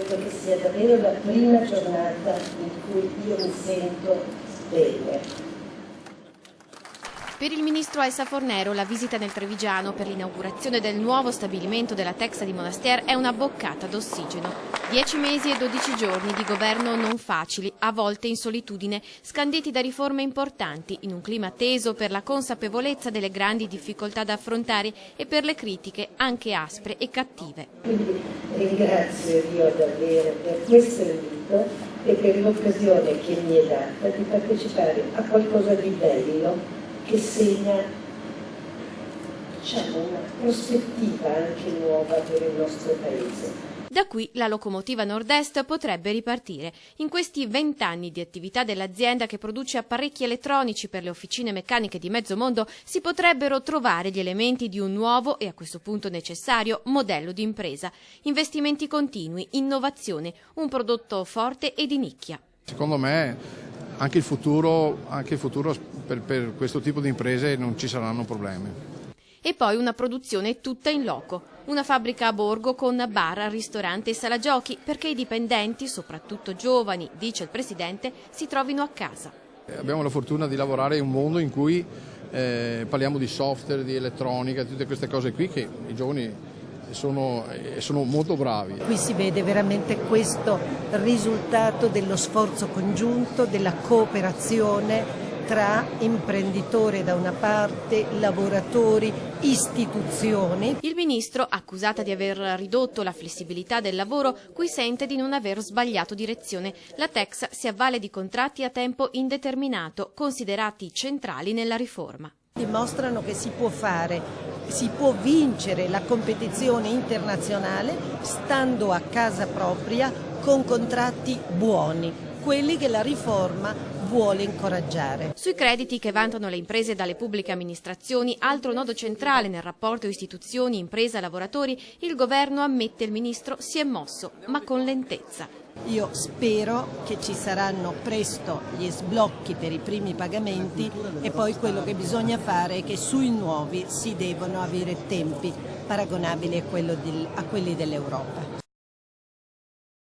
credo che sia davvero la prima giornata in cui io mi sento bene. Per il ministro Elsa Fornero la visita nel Trevigiano per l'inaugurazione del nuovo stabilimento della Texa di Monastir è una boccata d'ossigeno. 10 mesi e 12 giorni di governo non facili, a volte in solitudine, scanditi da riforme importanti, in un clima teso per la consapevolezza delle grandi difficoltà da affrontare e per le critiche anche aspre e cattive. Quindi ringrazio Dio davvero per questo invito e per l'occasione che mi è data di partecipare a qualcosa di bello che segna, diciamo, una prospettiva anche nuova per il nostro Paese. Da qui la locomotiva Nord-Est potrebbe ripartire. In questi 20 anni di attività dell'azienda che produce apparecchi elettronici per le officine meccaniche di mezzo mondo si potrebbero trovare gli elementi di un nuovo e a questo punto necessario modello di impresa. Investimenti continui, innovazione, un prodotto forte e di nicchia. Secondo me anche il futuro per questo tipo di imprese non ci saranno problemi. E poi una produzione tutta in loco. Una fabbrica a Borgo con bar, ristorante e sala giochi perché i dipendenti, soprattutto giovani, dice il Presidente, si trovino a casa. Abbiamo la fortuna di lavorare in un mondo in cui parliamo di software, di elettronica, tutte queste cose qui che i giovani sono molto bravi. Qui si vede veramente questo risultato dello sforzo congiunto, della cooperazione tra imprenditore da una parte, lavoratori, istituzioni. Il ministro, accusata di aver ridotto la flessibilità del lavoro, qui sente di non aver sbagliato direzione. La Texa si avvale di contratti a tempo indeterminato, considerati centrali nella riforma. Dimostrano che si può vincere la competizione internazionale stando a casa propria con contratti buoni, quelli che la riforma vuole incoraggiare. Sui crediti che vantano le imprese dalle pubbliche amministrazioni, altro nodo centrale nel rapporto istituzioni, impresa, lavoratori, il governo, ammette il ministro, si è mosso, ma con lentezza. Io spero che ci saranno presto gli sblocchi per i primi pagamenti e poi quello che bisogna fare è che sui nuovi si devono avere tempi paragonabili a quelli dell'Europa.